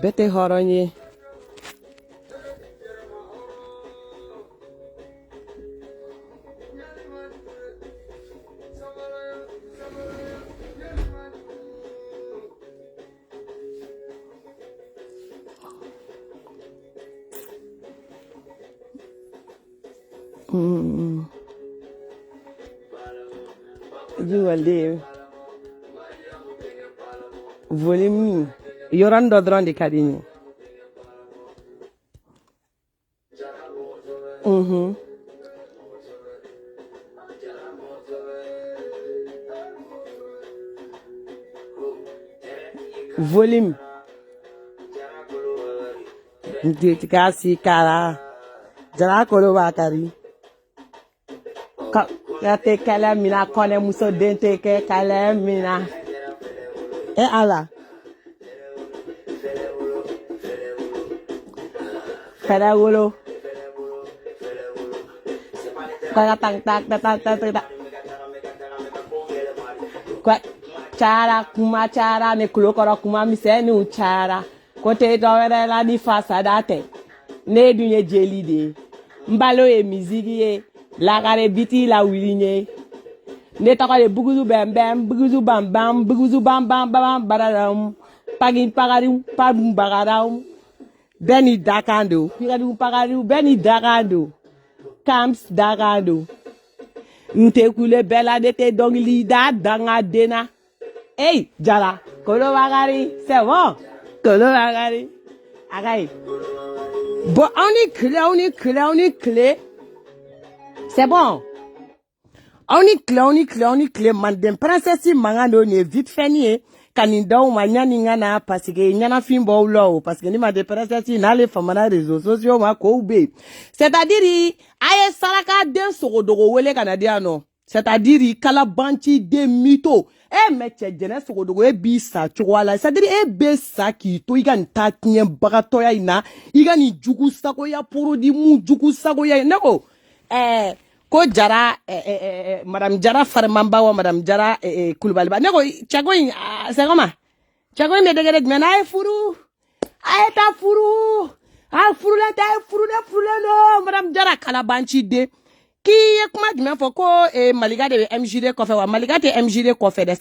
Bete horonye. You will live. Volume. You're under the caddy. Volume. Kasi kara. Jara kolo bakari. Kate kala mina kone muso dente ke kala mina. Ala. Kada wolo. Kada tang tak. Kwa cara kuma cara ne kulokoro kuma misenu cara. Kote dowere la di fasadate. Ne dunye jeli de. Mbalo e mizigi ye. La gare biti la wilinye. Ne takale buguzu bam bam, buguzu bam bam, buguzu bam bam bam bararam. Pagin pagarim, pagum bagaram. Beni dakando. Pigadu pagaru, beni dakando. Camps dakando. Nte kule bela de te dongli da danga dena. Hey, jala. Kolo bagari, c'est bon. Kolo bagari. Agai. Bon, on y clé. C'est bon. On y clé. Mandem princesse mangano ne vite fini. Kanindaw manyani ngana parce que nyana fimbo lo parce que ni ma de princesse na les femmes na réseaux sociaux ma ko be. C'est-à-dire aye saraka den sogodogo wele kanadiano. C'est-à-dire kalabanchi de mito. Meche jene sogodogo bi sa chwala. C'est-à-dire be sa ki to iga ntatnye bagato ya ina. Iga ni jugu sako ya poro di mu jugu sako ya neko. Ko jara madame jara farmamba wa madame jara kulubaliba neko chago c'est comment chago me degere mena ay furu ay ta furu furu la no madame jara kalabanchi de ki kuma dime fo ko maliga de MJD ko fe wa maliga te MJD ko fe de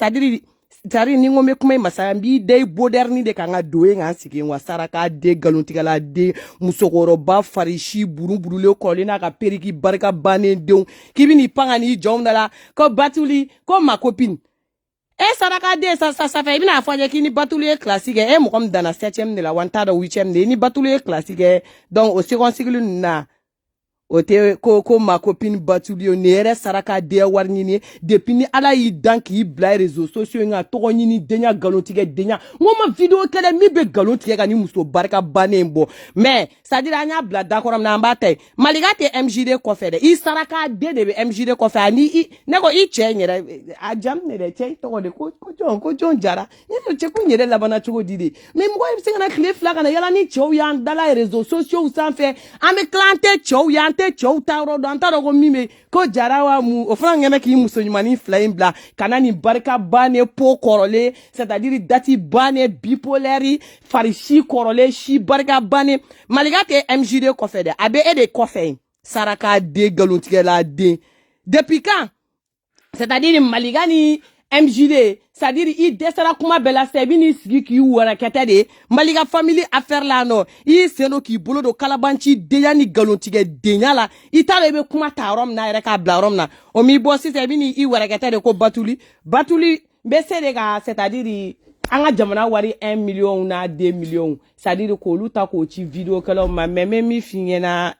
c'est-à-dire ni ngome kuma masambi de moderni de kanga doe nga siki wa saraka de galuntigala de musokoro ba farishi buru le kolina ka periki barka bane de kibini panga ni jomdala ko batuli ko ma copine saraka de ça fait bina afaje kini batuli classique mo comme dans la 7e de la wanta de 8e de ni batuli classique donc au second cycle na ote ko ma copine batulio nere saraka de warnini depuis ni ala yi danki bla réseaux sociaux nga to nyini denya galotige denya ngoma vidéo kele mi be galotige ga ni muso barka banembo mais ça dit anya bla d'accord na mbate maligate MJD ko fede i saraka de MJD ko fa ni nego i chenyere ajam ne de che to de ko jon jara ni che ko nyere la bana chugo didi mais mo ko singa na clip la kana yala ni chow yan dala réseaux sociaux sans fait ame clanté chow yan te chow taro do antaro go mime ko jarawa mu ofran ngeme ki muso nyumani flame bla kanani barka bane po korole c'est-à-dire dati bane bipolaire farishi korole shi barka bane maligate MJD ko fede abe e de kofe saraka de galuntige la de depuis quand c'est-à-dire maligani MJD c'est-à-dire i desara kuma bela sebini sigi ki wara kete de maliga family affaire la no i seno ki bolo do kalabanchi deya ni galontige denya la i tare be kuma tarom na ere ka blarom na o mi bossi sebini i wara kete de ko batuli be sere ga c'est-à-dire anga jamana wari 1 million na 2 millions c'est-à-dire ko luta ko ci video kala ma meme mi finyena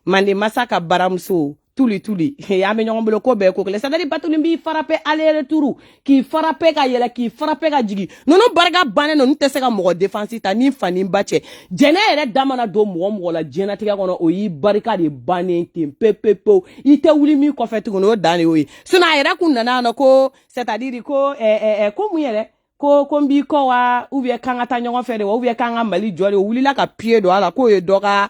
mande masaka baramso tuli ya me nyong bolo ko be ko le sadari batuli mbi frappé aller retour qui frappé ka yela qui frappé ka jigi nono barga bané no ntese ka mo défense ta ni fani mbache jene ere damana do mo la jena tiga kono o yi barka de bané tem pepepo ite wuli mi ko fetu no dane oyi suna ere kun nana no ko c'est-à-dire ko ko muyere ko mbi ko wa ubie kanga ta nyongo fere wa ubie kanga mali jori wuli la ka pied do ala ko e doka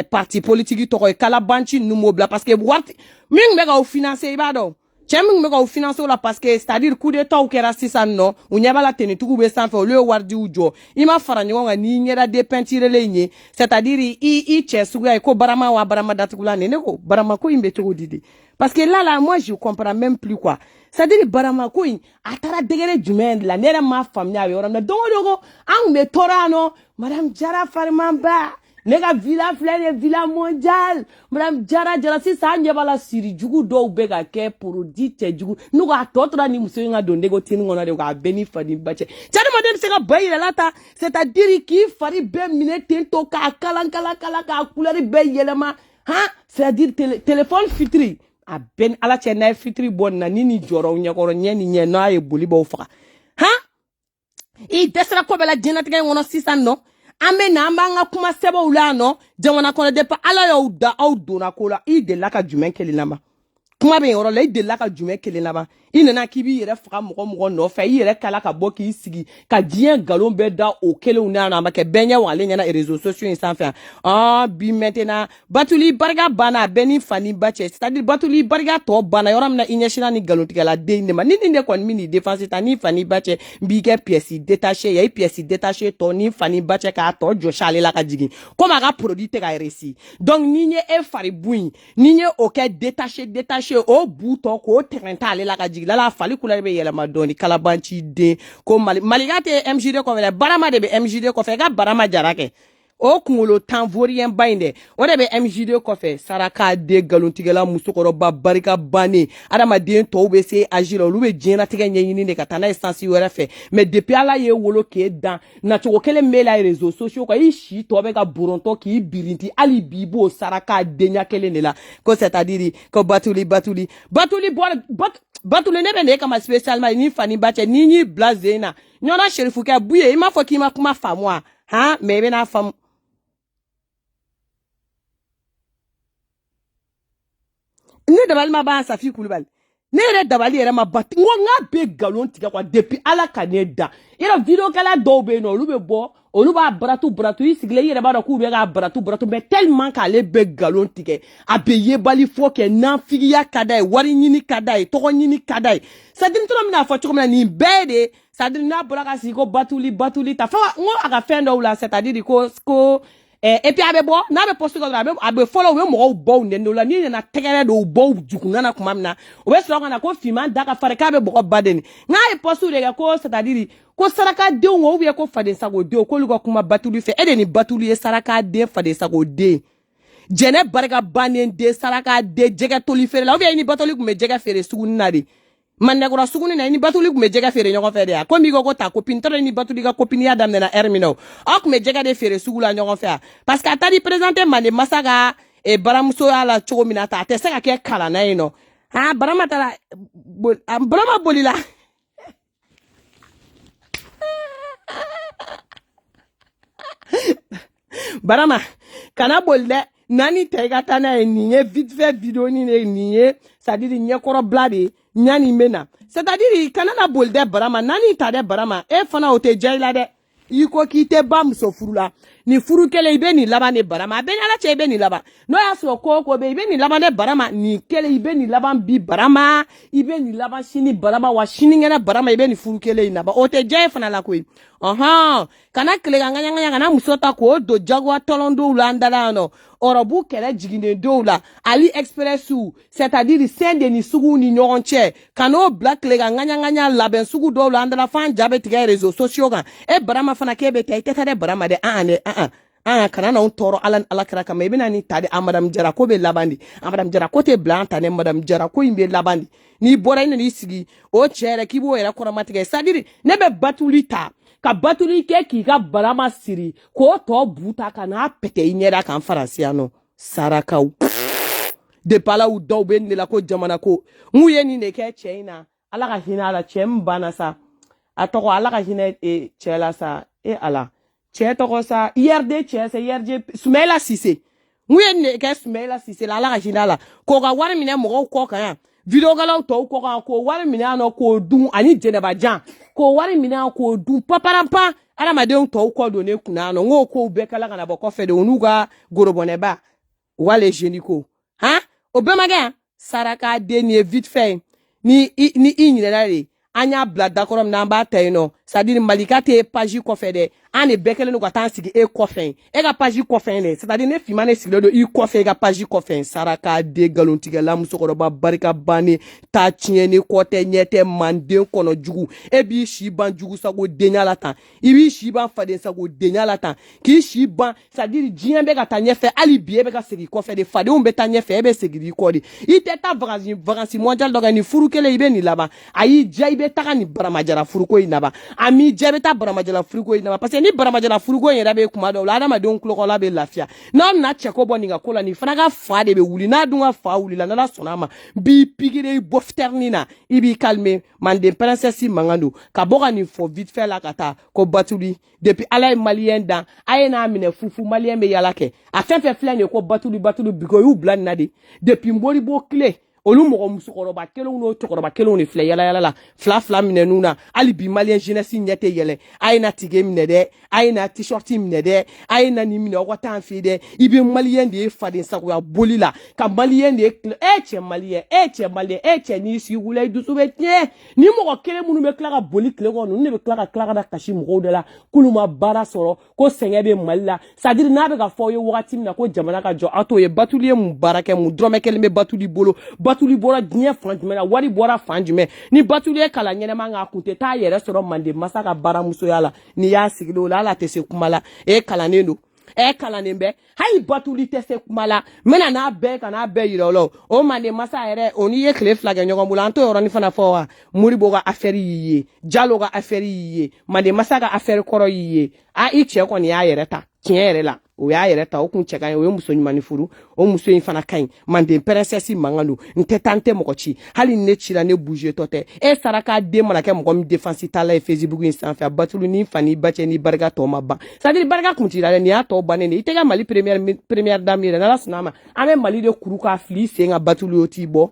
parti politique to ko kala banchi numo bla parce que what ming mega o financer ba do Cheming me ko financer la parce que c'est-à-dire coup d'état ou kera sisan no u nyaba la teni tugu be sanfɛ o le wardi ujo ima fara ɲɔgɔn kan ni ɲɛda dépeinture le ɲe c'est-à-dire i cɛ suguya ko barama wa barama datugula ne ko barama ko in be cogo di de parce que là moi je comprends même plus quoi c'est-à-dire barama ko in a taara degré jumɛn de la ne yɛrɛ ma faamuya a bɛ yɔrɔ min na don o don an kun bɛ tɔɔrɔ yan nɔ madame Jara Farimaba ne ka villa filɛ de villa mondial madame Jara sisan an ɲɛ b'a la siri jugu dɔw bɛ ka kɛ produit cɛ jugu n'u ka tɔ tora ni muso in ka don négotine kɔnɔ de k'a bɛɛ ni fani ba cɛ cɛ adamaden bɛ se ka ba yɛrɛ la ta c'est-à-dire k'i fari bɛɛ minɛ ten tɔ k'a kalan k'a couleur bɛɛ yɛlɛma han c'est-à-dire téléphone fitiri a bɛɛ ala cɛ n'a ye fitiri bɔ nin na ni nin jɔra ɲɛkɔrɔ ɲɛ ni ɲɛ n'a ye boli b'aw faga han i dɛsɛra ko bɛɛ la diɲɛlatigɛ in kɔnɔ sisan nɔ an bɛ na an b'an ka kuma sɛbɛnw la yan nɔ jamana kɔnɔ depuis ala y'aw da aw donna ko la i delila ka jumɛn kelen laban kuma bɛ yen yɔrɔ la i delila ka jumɛn kelen laban i nana k'i b'i yɛrɛ faga mɔgɔ nɔfɛ i yɛrɛ kala ka bɔ k'i sigi ka diɲɛ nkalon bɛɛ da o kelenw na yan a ma kɛ bɛɛ ɲɛ wale ɲɛna réseaux sociaux in sanfɛ bi maintenant Batuli barika banna a bɛɛ ni fani ba cɛ c'est-à-dire Batuli barika tɔ banna yɔrɔ min na i ɲɛsina ni nkalontigɛla den de ma ni nin de kɔni min ni défense ta ni fani ba cɛ n b'i kɛ pièce détachée ya i pièce détachée tɔ ni fani ba cɛ k'a tɔ jɔsi ale la ka jigin comme a ka produit tɛ ka réussi donc ni ye e fari bu in ni ye o kɛ détaché o bu tɔ k'o tɛrɛnta ale la ka jigin la fali couleur bɛ yɛlɛma dɔɔni kalabanci den ko Malika tɛ MJD kɔfɛ dɛ Barama de bɛ MJD kɔfɛ ka Barama Jara kɛ o kunkolo tan vorien ba in dɛ o de bɛ MJD kɔfɛ Saraka den galontigɛla musokɔrɔba barika bannen adamaden tɔw bɛ se âge la olu bɛ diɲɛlatigɛ ɲɛɲini de ka taa n'a ye sansi wɛrɛ fɛ mais depuis ala ye wolo k'e dan nacogo kelen bɛ la réseaux sociaux kan i si tɔ bɛ ka borontɔ k'i birinti hali bi b'o Saraka denya kelen de la ko c'est-à-dire ko Batuli ne bɛ ne kama spécialement ni fani ba cɛ ni y'i bila zen na ɲɔna Sherifu kɛ bu ye i m'a fɔ k'i ma kuma faamu wa han mais i bɛ n'a faamu ne dabali ma ban Safi Kulibali ne yɛrɛ dabali yɛrɛ ma ban n ko n k'a bɛ galon tigɛ quoi depuis ala ka ne da yɛrɛ vidéo kɛla dɔw bɛ yen nɔ olu bɛ bɔ olu b'a baratu i sigilen i yɛrɛ b'a dɔn k'u bɛ k'a baratu mais tellement k'ale bɛ galon tigɛ a bɛ yebali fɔ kɛ nafigiya ka d'a ye wari ɲini ka d'a ye tɔgɔ ɲini ka d'a ye c'est-à-dire n tora bɛna fɔ cogo min na nin bɛɛ de c'est-à-dire n'a bɔra ka sigi ko Batuli ta fɔ n ko a ka fɛn dɔw la c'est-à-dire ko et puis a bɛ bɔ n'a bɛ poste dɔrɔn a bɛ fɔlɔ u bɛ mɔgɔw bɔ nɛn dɔw la n'i nana tɛgɛrɛ dɔw bɔ jugunna na tuma min na u bɛ sɔrɔ ka na ko finman da ka farin k'a bɛ bɔgɔ ba de n'a ye poste de kɛ ko c'est-à-dire ko sarakadenw ou bien ko fadensago denw k'olu ka kuma Batuli fɛ e de ni Batuli ye sarakaden fadensago den jɛnɛ barika bannen den sarakaden jɛgɛ toli feere la ou bien i ni Batuli tun bɛ jɛgɛ feere suguni na de Mandekura suguni na i ni Batuli tun bɛ jɛgɛ feere ɲɔgɔn fɛ de ya ko n'i ko ta copine tɔrɔ i ni Batuli ka copiniya daminɛna heure min na o aw tun bɛ jɛgɛ de feere sugu la ɲɔgɔn fɛ ya parce que a taara i présenter Mande masa ka baramusoya la cogo min na ta a tɛ se ka kɛ kalanna yen nɔ Barama taara Barama bolila Barama kana boli dɛ nani tɛ i ka taa n'a ye nin ye vite fait vidéo ni de nin ye c'est-à-dire ɲɛkɔrɔbila de ɲani bɛ na c'est-à-dire kana na boli dɛ Barama nani ta dɛ Barama e fana o tɛ diya i la dɛ i ko k'i tɛ ba muso furu la ni furu kelen i bɛ nin laban de Barama a bɛ n'ala cɛ i bɛ nin laban n'o y'a sɔrɔ ko o ko bɛ i bɛ nin laban de Barama nin kelen i bɛ nin laban bi Barama i bɛ nin laban sini Barama wa sinikɛnɛ Barama i bɛ nin furu kelen in laban o tɛ diya e fana la koyi kana tile ka ŋaɲaŋaɲa kana muso ta k'o don jagoya tɔlɔn dɔw la an dala yan nɔ ɔrɔbu kɛlɛ jiginnen dɔw la Ali Expressu c'est-à-dire Saint-Denis suguw ni ɲɔgɔn cɛ ka n'o bila tile ka ŋaɲaŋaɲa labɛn sugu dɔw la an dala f'an ja bɛ tigɛ réseaux sociaux kan e Barama fana k'e bɛ taa i tɛ taa dɛ Barama dɛ kana n'anw tɔɔrɔ ala kira kama i bɛna nin ta de Madame Jara ko bɛ laban de Madame Jara ko tɛ bila an ta dɛ Madame Jara ko in bɛ laban de n'i bɔra i nan'i sigi o cɛ yɛrɛ k'i b'o yɛrɛ kɔrɔmatigɛ c'est-à-dire ne bɛ Batuli ta ka Batuli kɛ k'i ka Barama siri k'o tɔ bu ta ka n'a pɛtɛ i ɲɛda kan Faransi yan nɔ Sarakaw depuis ala u dɔw bɛ nin de la ko jamana ko n'u ye nin de kɛ cɛ in na ala ka hinɛ a la cɛ min banna sa a tɔgɔ ala ka hinɛ cɛ la sa ala cɛ tɔgɔ sa IRD cɛ sa IRD Sumayila Sise n'u ye nin de kɛ Sumayila Sise la ala ka hinɛ a la k'o ka wari minɛ mɔgɔw kɔ kan yan vidéokɛlaw tɔw kɔ kan k'o wari minɛ yan nɔ k'o dun ani Jɛnɛbajan k'o wari minɛ yan k'o dun paparanpan adamadenw tɔw kɔ don ne kunna yan nɔ n k'o kow bɛɛ kala ka na bɔ kɔfɛ de o n'u ka gorobɔnɛba wale génico o bɛɛ ma kɛ yan Saraka den ye vite fait ni ɲinɛna de an y'a bila dakɔrɔ min na an b'a ta yen nɔ c'est à dire Malika tɛ page kɔfɛ dɛ an de bɛɛ kɛlen don ka taa sigi e kɔfɛ e ka page kɔfɛ dɛ c'est à dire ne finman ne sigilen don i kɔfɛ i ka page kɔfɛ saraka den nkalontigɛla musokɔrɔba barika bannen ta tiɲɛni kɔ tɛ ɲɛ tɛ manden kɔnɔ jugu e b'i si ban jugu sago denya la tan i b'i si ban faden sago denya la tan k'i si ban c'est à dire diɲɛ bɛ ka taa ɲɛfɛ hali bi e bɛ ka segin kɔfɛ de fadenw bɛ taa ɲɛfɛ e bɛ segin i kɔ de i tɛ taa vacances mondial dɔ kɛ nin furu kelen i bɛ nin laban a y'i diya i bɛ taga nin baramajara furuko in laban a m'i diya i bɛ taa baramajara furuko in laban parce que ni baramajara furuko in yɛrɛ bɛ kuma dɔw la adamadenw tulokɔla bɛ lafiya n'aw na cɛko bɔ nin ka ko la nin fana ka fa de bɛ wuli n'a dun ka fa wulila n'ala sɔnna a ma b'i pikiri i bɔ fitɛrinin na i b'i calmer manden princesse mankan don ka bɔ ka nin fɔ vite fait la ka taa ko Batuli depuis ala ye maliyɛn dan a ye n'a minɛ fufu maliyɛn bɛ yala kɛ a fɛn fɛn filɛ nin ye ko Batuli bigo y'u bila nin na de depuis Moribo tile olu mɔgɔ musokɔrɔba kelenw n'o cɛkɔrɔba kelenw de filɛ yala la fila minɛnnu na hali bi maliyɛn jeunesse ɲɛ tɛ yɛlɛ a ye na tige minɛ dɛ a ye na t-shirt minɛ dɛ a ye na nin minɛ aw ka taa an fɛ dɛ i bɛ maliyɛn de ye faden sagoya boli la ka maliyɛn de ye cɛ maliyɛn e cɛ n'i sigi wula i dusu bɛ tiɲɛ ni mɔgɔ kelen minnu bɛ tila ka boli tile kɔnɔ ninnu de bɛ tila ka da kasi mɔgɔw de la k'olu ma baara sɔrɔ ko sɛgɛn bɛ Mali la c'est à dire n'a bɛ ka fɔ aw ye wagati min na ko jamana ka jɔ aw t'o ye Batuli ye mun baara kɛ mun dɔrɔmɛ kelen bɛ Batuli bolo Batuli bɔra diɲɛ fan jumɛn na wari bɔra fan jumɛn ni Batuli ye kalan ɲɛnama k'a kun tɛ taa yɛrɛ sɔrɔ manden masa ka baramusoya la n'i y'a sigilen o la ala tɛ se kuma la kalannen don kalannen bɛ hali Batuli tɛ se kuma la n bɛna n'a bɛɛ ka n'a bɛɛ yira o la o manden masa yɛrɛ o n'i ye tile fila kɛ ɲɔgɔn bolo an t'o yɔrɔnin fana fɔ wa Moribo ka affaire y'i ye Jalo ka affaire y'i ye manden masa ka affaire kɔrɔ y'i ye i cɛ kɔni y'a yɛrɛ ta tiɲɛ yɛrɛ la o y'a yɛrɛ ta o kun cɛ ka ɲi o ye muso ɲuman furu o muso in fana ka ɲi manden princesse mankan don n tɛ taa n tɛ mɔgɔ ci hali ne cira ne bouger tɔ tɛ saraka den mana kɛ mɔgɔ min défense tala ye Facebook in sanfɛ Batuli ni fa ni ba cɛ ni barika tɔ ma ban c'est à dire barika kun cira dɛ nin y'a tɔ bannen de i tɛ kɛ Mali première dame yɛrɛ n'ala sɔnna a ma an bɛ Mali de kuru k'a fili sen ka Batuli o t'i bɔ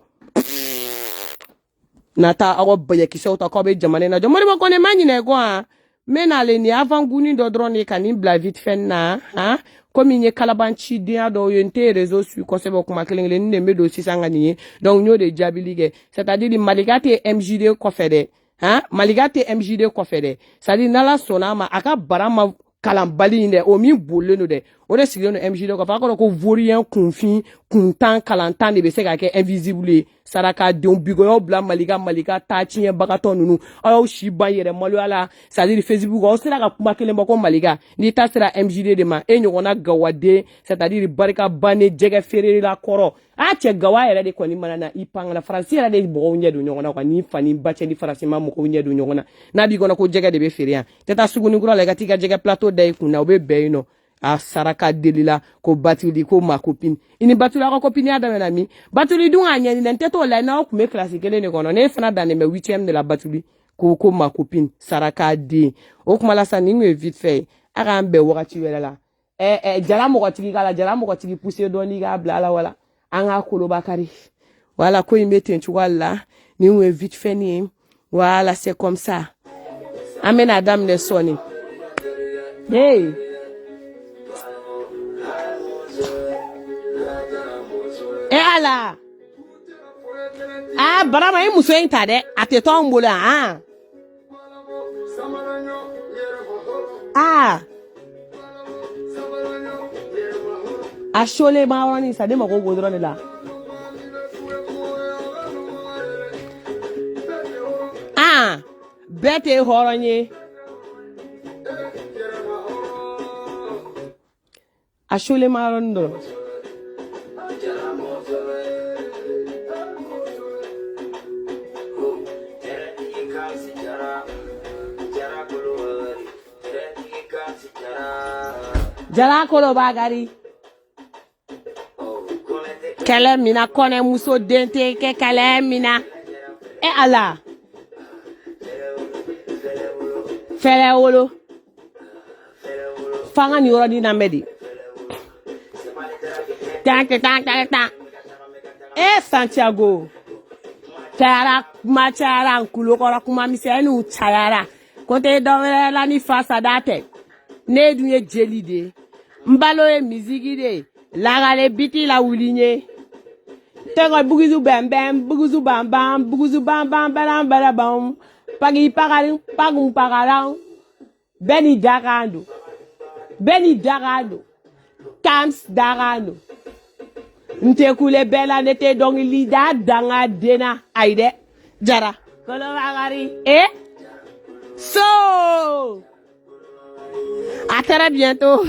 nata aw bayakisɛw ta k'aw bɛ jamana in na jɔ Moribo kɔni ma ɲinɛ kɔ mɛ n'ale ni avant guni dɔ dɔrɔn de ka nin bila vite fait na komi n ye kalabanci denya dɔw ye n tɛ réseau su kosɛbɛ kuma kelen kelen ni de bɛ don sisan ka nin ye donc n y'o de jaabili kɛ c'est à dire Malika tɛ MJD kɔfɛ dɛ Malika tɛ MJD kɔfɛ dɛ c'est à dire n'ala sɔnna a ma a ka bara ma kalanbali in dɛ o min bolilen don dɛ o de sigilen don MJD kɔfɛ a kɔrɔ ko vaurien kunfin kuntan kalantan de bɛ se ka kɛ invisible ye saraka denw bigoyaw bila Malika ta tiɲɛ bagatɔ ninnu aw y'aw si ban yɛrɛ maloya la c'est à dire Facebook aw sera ka kuma kelen bɔ ko Malika n'i ta sera MJD de ma ɲɔgɔnna gawaden c'est à dire barika bannen jɛgɛ feere la kɔrɔ cɛ gawa yɛrɛ de kɔni mana na i pangana faransi yɛrɛ de mɔgɔw ɲɛ don ɲɔgɔn na quoi ni fa ni ba cɛ ni faransi ma mɔgɔw ɲɛ don ɲɔgɔn na n'a b'i kɔnɔ ko jɛgɛ de bɛ feere yan tɛ taa sugunikura la i ka t'i ka jɛgɛ plateau da i kun na o bɛ bɛn yen nɔ a saraka delila ko Batuli ko ma copine i ni Batuli aw ka copine ya daminɛ min Batuli dun a ɲɛni n tɛ t'o la n'aw tun bɛ classe kelen de kɔnɔ ne fana dannen bɛ 8e de la Batuli ko ma copine saraka den o kuma la sa nin kun ye vite fait a k'an bɛn wagati wɛrɛ la jala mɔgɔtigi k'a la jala mɔgɔtigi pousser dɔɔni k'a bila ala wala an ka koloba kari wala ko in bɛ ten cogoya la nin kun ye vite fait nin ye wala c'est comme ça an bɛna daminɛ sɔɔni ala barama i muso in ta dɛ a tɛ to anw bolo a sholen ma yɔrɔnin sa ne mago b'o dɔrɔn de la bɛɛ tɛ hɔrɔn ye a sholen ma yɔrɔnin dɔrɔn jala koloba gari kɛlɛ mina kɔnɛ muso den tɛ kɛ kɛlɛ mina ala fɛrɛ wolo fanga ni yɔrɔ di lamɛn de tan Santiago cayara kuma cayara nkulokɔrɔ kuma misɛnninw cayara ko tɛ dɔwɛrɛ la ni fasada tɛ ne dun ye jeli de n balo ye misiki de lagare biti la wuli ye Tengo bugizu bam bam, bugizu bam bam, bugizu bam bam, badam badabam. Pagi pagaring, pagum pagarang. Beni dagando. Beni dagando. Kams dagando. Nte kule bela nete dongi lida danga dena aide. Jara. Kolo bagari. So. À très bientôt.